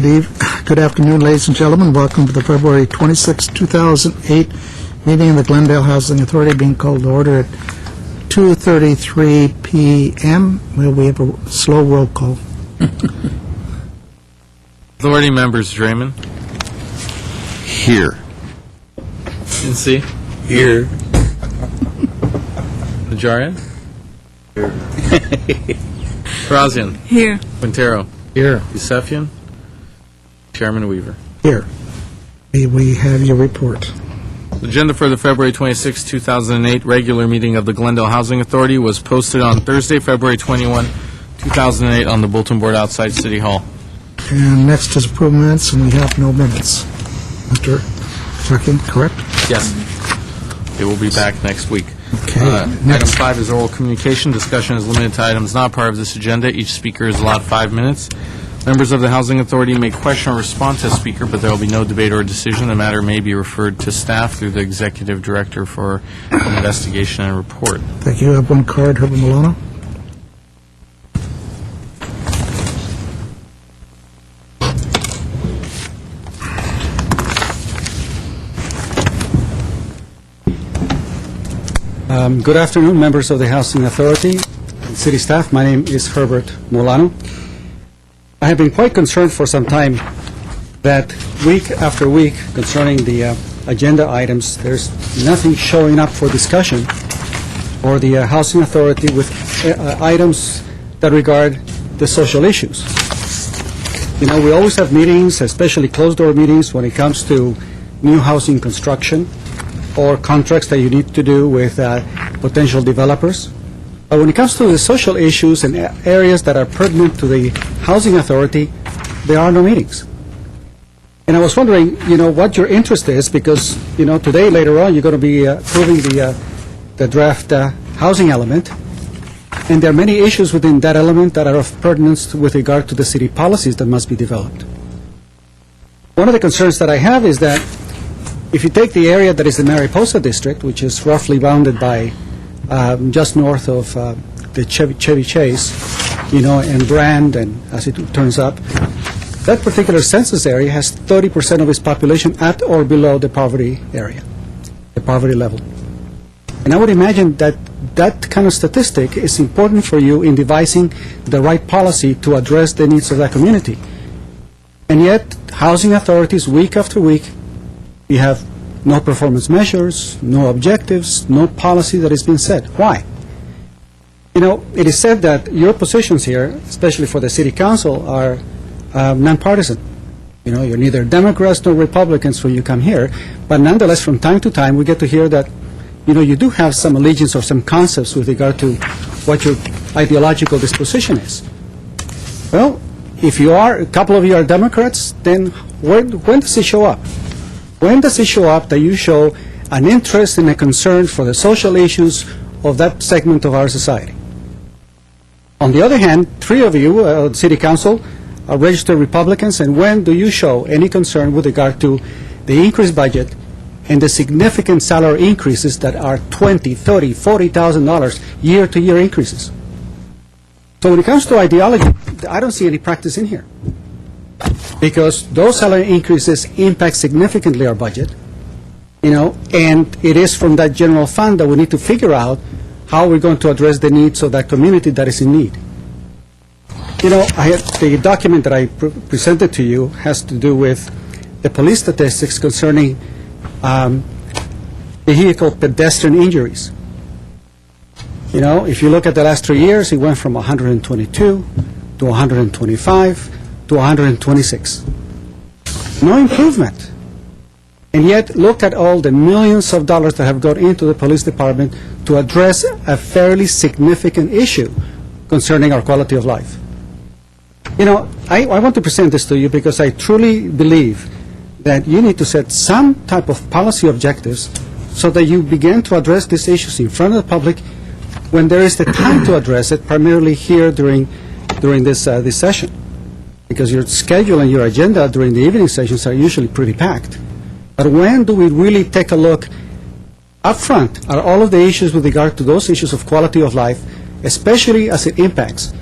Good afternoon, ladies and gentlemen. Welcome to the February 26, 2008 meeting of the Glendale Housing Authority, being called to order at 2:33 p.m. We have a slow roll call. Authority members: Draymond. Here. NC. Here. Najarian. Here. Karazian. Here. Quintero. Here. Yusefian. Chairman Weaver. Here. We have your report. The agenda for the February 26, 2008 regular meeting of the Glendale Housing Authority was posted on Thursday, February 21, 2008 on the bulletin board outside City Hall. And next is approval minutes, and we have no minutes. Mr. Tucking, correct? Yes. They will be back next week. Okay. Item Next. 5 is oral communication. Discussion is limited to items not part of this agenda. Each speaker is allowed 5 minutes. Members of the Housing Authority may question or respond to a speaker, but there will be no debate or decision. The matter may be referred to staff through the Executive Director for an investigation and report. Thank you. I have one card, Herbert Milano. Good afternoon, members of the Housing Authority and city staff. My name is Herbert Molano. I have been quite concerned for some time that week after week concerning the agenda items, there's nothing showing up for discussion for the Housing Authority with items that regard the social issues. You know, we always have meetings, especially closed-door meetings, when it comes to new housing construction or contracts that you need to do with potential developers. But when it comes to the social issues and areas that are pertinent to the Housing Authority, there are no meetings. And I was wondering, you know, what your interest is, because, you know, today, later on, you're going to be approving the draft housing element, and there are many issues within that element that are of pertinence with regard to the city policies that must be developed. One of the concerns that I have is that if you take the area that is the Mariposa District, which is roughly bounded by just north of the Chevy Chase, you know, and Brand, and as it turns up, that particular census area has 30% of its population at or below the poverty area, the poverty level. And I would imagine that that kind of statistic is important for you in devising the right policy to address the needs of that community. And yet, housing authorities, week after week, we have no performance measures, no objectives, no policy that is being set. Why? You know, it is said that your positions here, especially for the City Council, are nonpartisan. You know, you're neither Democrats nor Republicans when you come here, but nonetheless, from time to time, we get to hear that, you know, you do have some allegiance or some concepts with regard to what your ideological disposition is. Well, if you are, a couple of you are Democrats, then when does it show up? When does it show up that you show an interest and a concern for the social issues of that segment of our society? On the other hand, 3 of you, City Council, are registered Republicans, and when do you show any concern with regard to the increased budget and the significant salary increases that are $20,000, $30,000, $40,000 year-to-year increases? So when it comes to ideology, I don't see any practice in here, because those salary increases impact significantly our budget, you know, and it is from that general fund that we need to figure out how we're going to address the needs of that community that is in need. You know, the document that I presented to you has to do with the police statistics concerning vehicle pedestrian injuries. You know, if you look at the last 3 years, it went from 122 to 125 to 126. No improvement. And yet, look at all the millions of dollars that have gone into the police department to address a fairly significant issue concerning our quality of life. You know, I want to present this to you because I truly believe that you need to set some type of policy objectives so that you begin to address these issues in front of the public when there is the time to address it, primarily here during this session. Because your schedule and your agenda during the evening sessions are usually pretty packed. But when do we really take a look up front at all of the issues with regard to those issues of quality of life, especially as it impacts,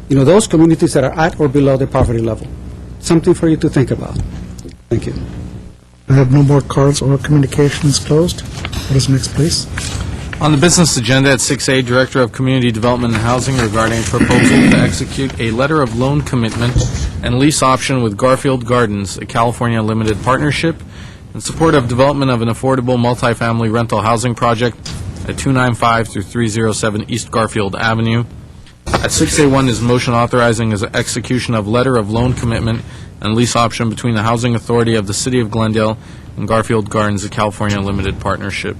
you know, those communities that are at or below the poverty level? something for you to think about. Thank you. I have no more cards or communications closed. What is next, please? On the business agenda at 6A, Director of Community Development and Housing regarding a proposal to execute a letter of loan commitment and lease option with Garfield Gardens, a California limited partnership, in support of development of an affordable multifamily rental housing project at 295 through 307 East Garfield Avenue. At 6A1 is motion authorizing as execution of letter of loan commitment and lease option between the Housing Authority of the City of Glendale and Garfield Gardens, a California limited partnership.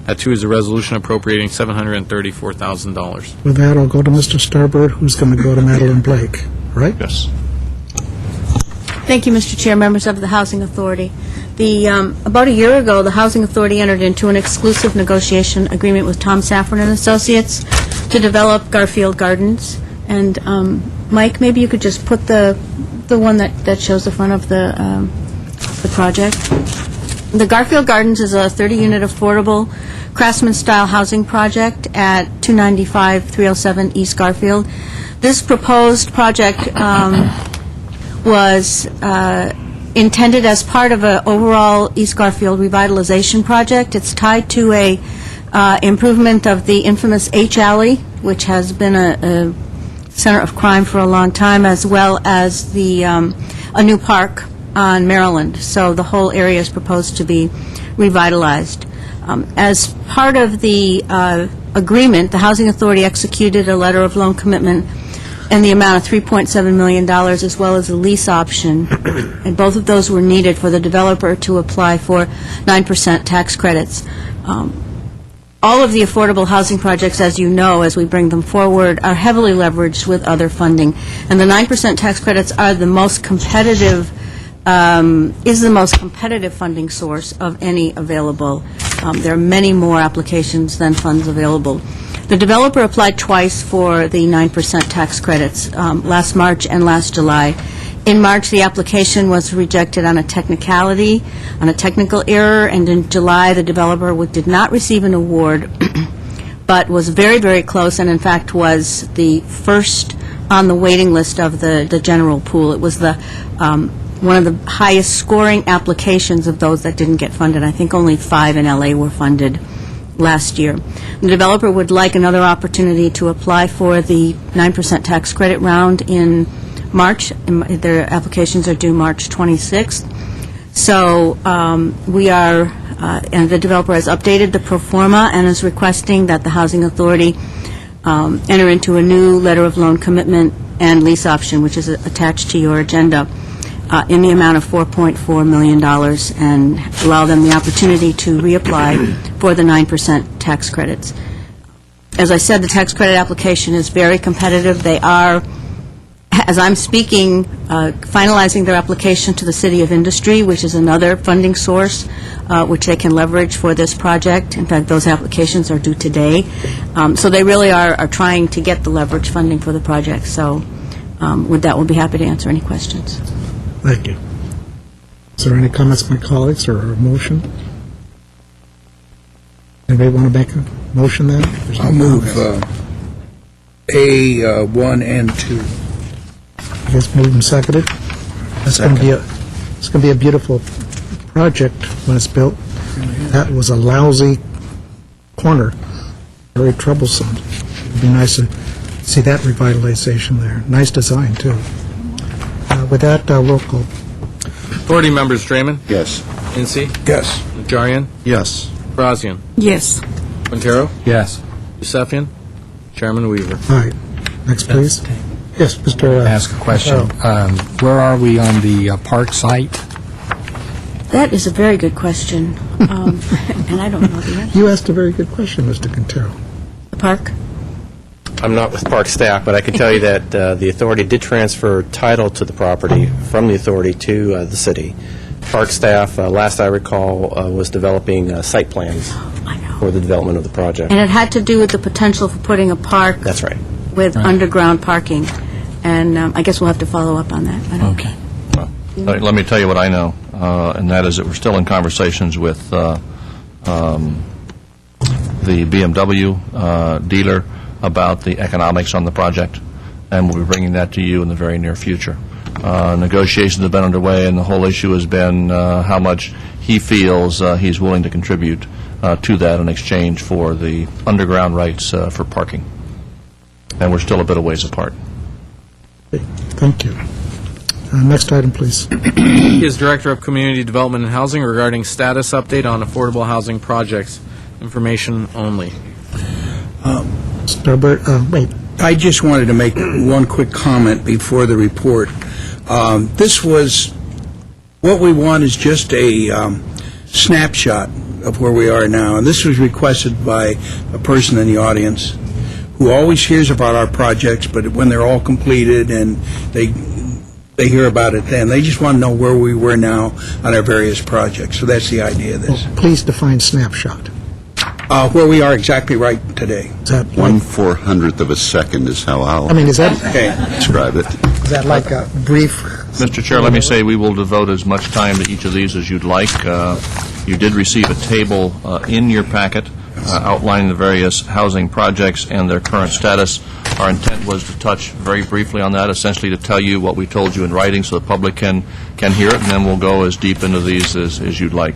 At 2 is a resolution appropriating $734,000. With that, I'll go to Mr. Starbird, who's going to go to Madeline Blake. All right? Yes. Thank you, Mr. Chair, members of the Housing Authority. About a year ago, the Housing Authority entered into an exclusive negotiation agreement with Tom Saffron and Associates to develop Garfield Gardens. And Mike, maybe you could just put the one that shows the front of the project. The Garfield Gardens is a 30-unit affordable craftsman-style housing project at 295-307 East Garfield. This proposed project was intended as part of an overall East Garfield revitalization project. It's tied to a improvement of the infamous H Alley, which has been a center of crime for a long time, as well as a new park on Maryland. So the whole area is proposed to be revitalized. As part of the agreement, the Housing Authority executed a letter of loan commitment in the amount of $3.7 million, as well as a lease option. And both of those were needed for the developer to apply for 9% tax credits. All of the affordable housing projects, as you know, as we bring them forward, are heavily leveraged with other funding. And the 9% tax credits are the most competitive, is the most competitive funding source of any available. There are many more applications than funds available. The developer applied twice for the 9% tax credits, last March and last July. In March, the application was rejected on a technicality, on a technical error, and in July, the developer did not receive an award, but was very, very close, and in fact was the first on the waiting list of the general pool. It was the one of the highest scoring applications of those that didn't get funded. I think only 5 in L.A. were funded last year. The developer would like another opportunity to apply for the 9% tax credit round in March. Their applications are due March 26th. So we are, and the developer has updated the pro forma and is requesting that the Housing Authority enter into a new letter of loan commitment and lease option, which is attached to your agenda, in the amount of $4.4 million, and allow them the opportunity to reapply for the 9% tax credits. As I said, the tax credit application is very competitive. They are, as I'm speaking, finalizing their application to the City of Industry, which is another funding source which they can leverage for this project. In fact, those applications are due today. So they really are trying to get the leverage funding for the project. So with that, we'll be happy to answer any questions. Thank you. Is there any comments from my colleagues or a motion? Anybody want to make a motion then? There's no I'll move comment. A1 and 2. I guess moved and seconded. It's going to be a beautiful project when it's built. That was a lousy corner, very troublesome. It'd be nice to see that revitalization there. Nice design, too. With that, roll call. Authority members Draymond, Yes. Incy, Yes. Najarian, Yes. Brazilian, Yes. Quintero, Yes. Yusefian, Chairman Weaver. All right. Next, please. Yes, Mr. Ask a question. Where are we on the park site? That is a very good question, and I don't know the answer. You asked a very good question, Mr. Quintero. The park? I'm not with park staff, but I can tell you that the authority did transfer title to the property from the authority to the city. Park staff, last I recall, was developing site plans I know. for the development of the project. And it had to do with the potential for putting a park That's right. with underground parking, and I guess we'll have to follow up on that. I don't- Okay. Let me tell you what I know, and that is that we're still in conversations with the BMW dealer about the economics on the project, and we'll be bringing that to you in the very near future. Negotiations have been underway, and the whole issue has been how much he feels he's willing to contribute to that in exchange for the underground rights for parking. And we're still a bit of ways apart. Thank you. Next item, please. He is Director of Community Development and Housing regarding status update on affordable housing projects. Information only. Mr. Herbert, wait. I just wanted to make one quick comment before the report. This was, what we want is just a snapshot of where we are now, and this was requested by a person in the audience who always hears about our projects, but when they're all completed and they hear about it then, they just want to know where we were now on our various projects. So that's the idea of this. Please define snapshot. Where we are exactly right today. Is that like, 1/400th of a second is how I'll is that describe it. is that like a brief? Mr. Chair, let me say we will devote as much time to each of these as you'd like. You did receive a table in your packet outlining the various housing projects and their current status. Our intent was to touch very briefly on that, essentially to tell you what we told you in writing so the public can hear it, and then we'll go as deep into these as you'd like.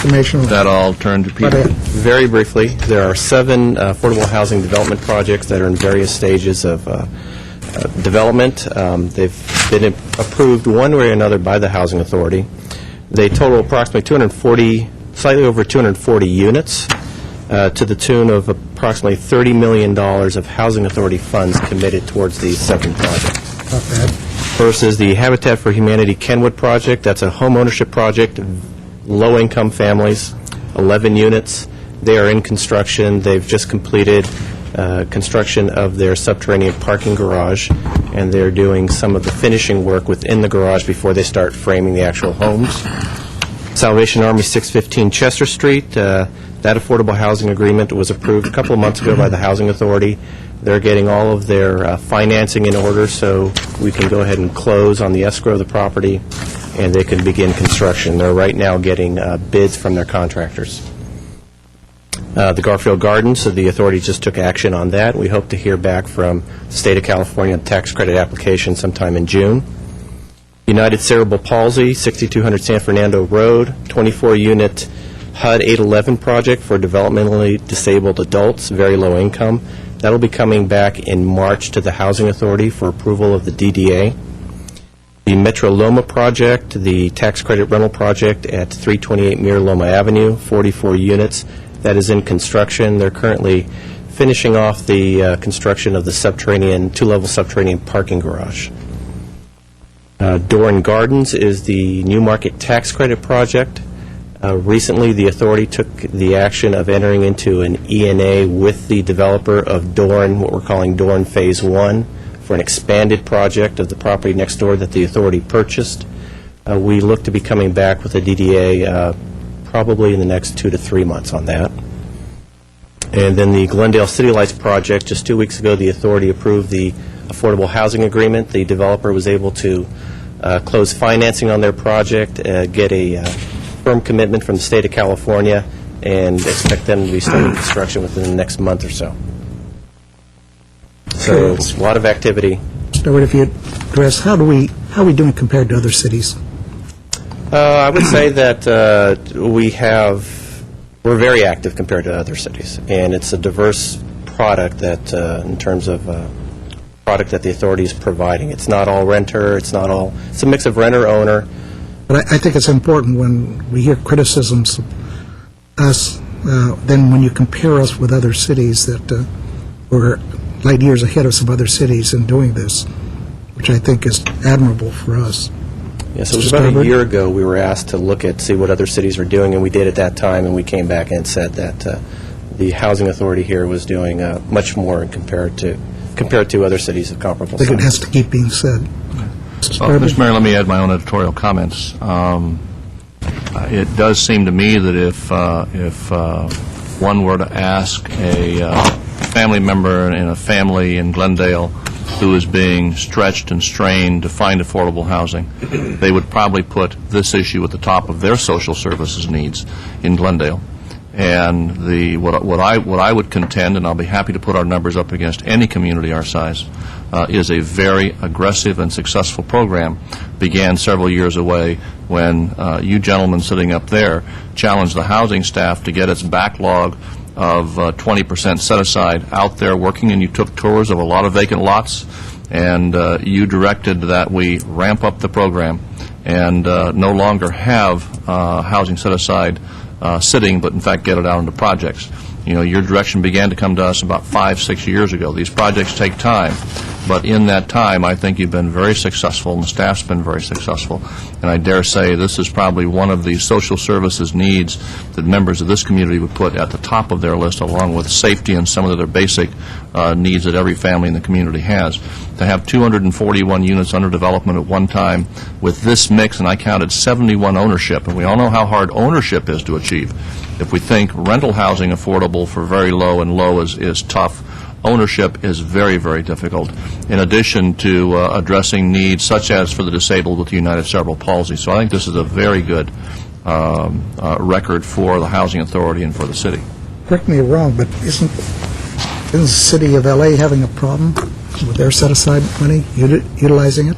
Information. That all turn to Peter. Very briefly, there are 7 affordable housing development projects that are in various stages of development. They've been approved one way or another by the Housing Authority. They total approximately slightly over 240 units, to the tune of approximately $30 million of Housing Authority funds committed towards these 7 projects. Not bad. Versus the Habitat for Humanity Kenwood project, that's a home ownership project, low-income families, 11 units. They are in construction. They've just completed construction of their subterranean parking garage, and they're doing some of the finishing work within the garage before they start framing the actual homes. Salvation Army 615 Chester Street, that affordable housing agreement was approved a couple of months ago by the Housing Authority. They're getting all of their financing in order so we can go ahead and close on the escrow of the property, and they can begin construction. They're right now getting bids from their contractors. The Garfield Gardens, so the authority just took action on that. We hope to hear back from the State of California on tax credit application sometime in June. United Cerebral Palsy, 6200 San Fernando Road, 24-unit HUD 811 project for developmentally disabled adults, very low income. That'll be coming back in March to the Housing Authority for approval of the DDA. The Metro Loma project, the tax credit rental project at 328 Mir Loma Avenue, 44 units. That is in construction. They're currently finishing off the construction of the subterranean, 2-level subterranean parking garage. Doran Gardens is the New Market tax credit project. Recently, the authority took the action of entering into an E&A with the developer of Doran, what we're calling Doran Phase 1, for an expanded project of the property next door that the authority purchased. We look to be coming back with a DDA probably in the next 2 to 3 months on that. And then the Glendale City Lights project, just 2 weeks ago, the authority approved the affordable housing agreement. The developer was able to close financing on their project, get a firm commitment from the State of California, and expect them to be starting construction within the next month or so. So, a lot of activity. Stewart, if you address, how are we doing compared to other cities? I would say that we're very active compared to other cities, and it's a diverse product that, in terms of product that the authority is providing. It's not all renter, it's a mix of renter-owner. But I think it's important when we hear criticisms of us, then when you compare us with other cities, that we're light years ahead of some other cities in doing this, which I think is admirable for us. Yes, it was about a year ago we were asked to see what other cities were doing, and we did at that time, and we came back and said that the Housing Authority here was doing much more compared to other cities of comparable I think size. it has to keep being said. Mr. Mayor, let me add my own editorial comments. It does seem to me that if one were to ask a family member in a family in Glendale who is being stretched and strained to find affordable housing, they would probably put this issue at the top of their social services needs in Glendale. And what I would contend, and I'll be happy to put our numbers up against any community our size, is a very aggressive and successful program, began several years away when you gentlemen sitting up there challenged the housing staff to get its backlog of 20% set aside out there working, and you took tours of a lot of vacant lots, and you directed that we ramp up the program and no longer have housing set aside sitting, but in fact get it out into projects. You know, your direction began to come to us about 5-6 years ago. These projects take time, but in that time, I think you've been very successful, and the staff's been very successful. And I dare say this is probably one of the social services needs that members of this community would put at the top of their list, along with safety and some of the other basic needs that every family in the community has. To have 241 units under development at one time with this mix, and I counted 71 ownership, and we all know how hard ownership is to achieve. If we think rental housing affordable for very low, and low is tough, ownership is very, very difficult, in addition to addressing needs such as for the disabled with United Cerebral Palsy. So I think this is a very good record for the Housing Authority and for the city. Correct me if I'm wrong, but isn't the city of L.A. having a problem with their set-aside money, utilizing it?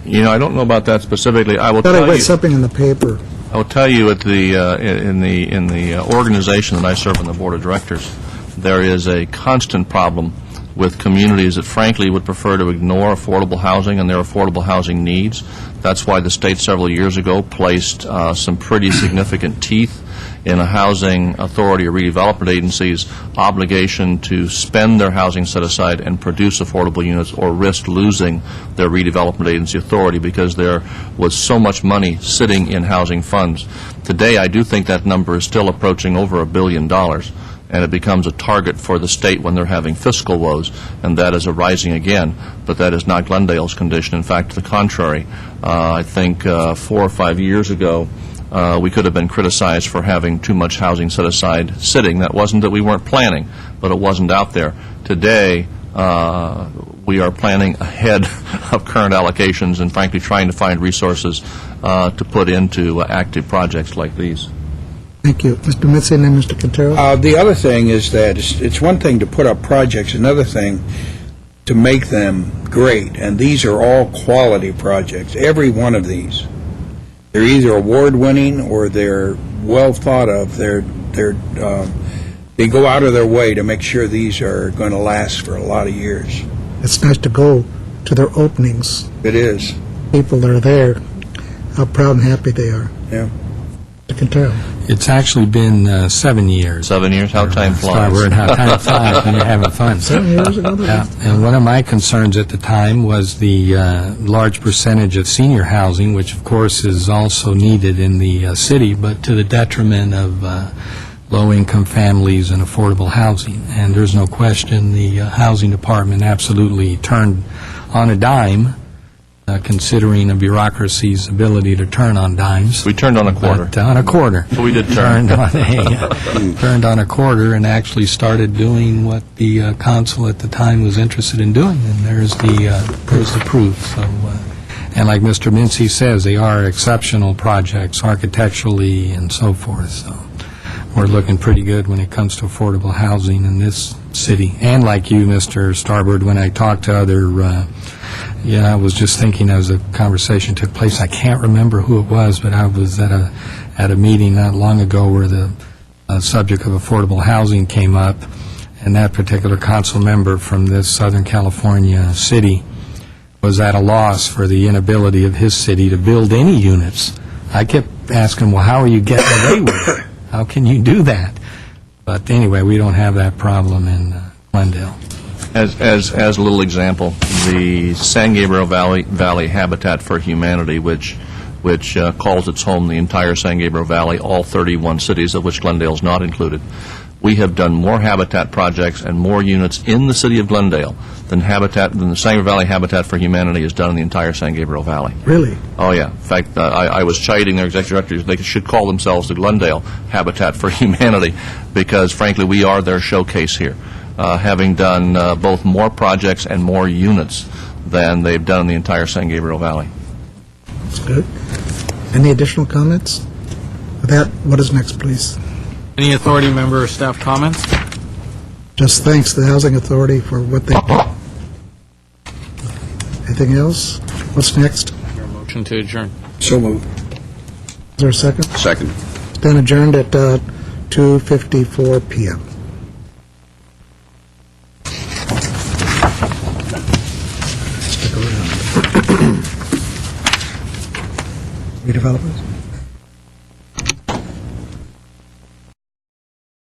You know, I don't know about that specifically. I will I thought I tell read you. something in the paper. I will tell you at the in the organization that I serve on the board of directors, there is a constant problem with communities that frankly would prefer to ignore affordable housing and their affordable housing needs. That's why the state several years ago placed some pretty significant teeth in a housing authority or redevelopment agency's obligation to spend their housing set aside and produce affordable units, or risk losing their redevelopment agency authority because there was so much money sitting in housing funds. Today, I do think that number is still approaching over $1 billion, and it becomes a target for the state when they're having fiscal woes, and that is arising again. But that is not Glendale's condition. In fact, to the contrary. I think 4 or 5 years ago, we could have been criticized for having too much housing set aside sitting. That wasn't that we weren't planning, but it wasn't out there. Today, we are planning ahead of current allocations and, frankly, trying to find resources to put into active projects like these. Thank you. Mr. Mitzi and then Mr. Quintero. The other thing is that it's one thing to put up projects, another thing to make them great, and these are all quality projects, every one of these. They're either award-winning or they're well thought of. They go out of their way to make sure these are going to last for a lot of years. It's nice to go to their openings. It is. People that are there, how proud and happy they are. Yeah. Mr. Quintero. It's actually been 7 years. 7 years, how time flies. Starboard, how time flies when you're having fun. 7 years ago? Yeah, and one of my concerns at the time was the large percentage of senior housing, which of course is also needed in the city, but to the detriment of low-income families and affordable housing. And there's no question the housing department absolutely turned on a dime, considering a bureaucracy's ability to turn on dimes. We turned on a quarter. But, on a quarter. So we did turn. Turned on a quarter and actually started doing what the council at the time was interested in doing, and there's the proof. So, and like Mr. Mincy says, they are exceptional projects architecturally and so forth. So we're looking pretty good when it comes to affordable housing in this city. And like you, Mr. Starbird, when I talked to other I was just thinking as a conversation took place, I can't remember who it was, but I was at a meeting not long ago where the subject of affordable housing came up, and that particular council member from this Southern California city was at a loss for the inability of his city to build any units. I kept asking, well, how are you getting away with it? How can you do that? But anyway, we don't have that problem in Glendale. As a little example, the San Gabriel Valley Habitat for Humanity, which calls its home the entire San Gabriel Valley, all 31 cities, of which Glendale is not included. We have done more habitat projects and more units in the city of Glendale than the San Gabriel Valley Habitat for Humanity has done in the entire San Gabriel Valley. Really? Oh, yeah. In fact, I was chiding their executive directors. They should call themselves the Glendale Habitat for Humanity because, frankly, we are their showcase here. Having done both more projects and more units than they've done in the entire San Gabriel Valley. That's good. Any additional comments? With that, what is next, please? Any authority member or staff comments? Just thanks to the Housing Authority for what they do. Anything else? What's next? Motion to adjourn. So moved. Is there a second? Second. Then adjourned at 2:54 PM. Stick around. Redevelopers?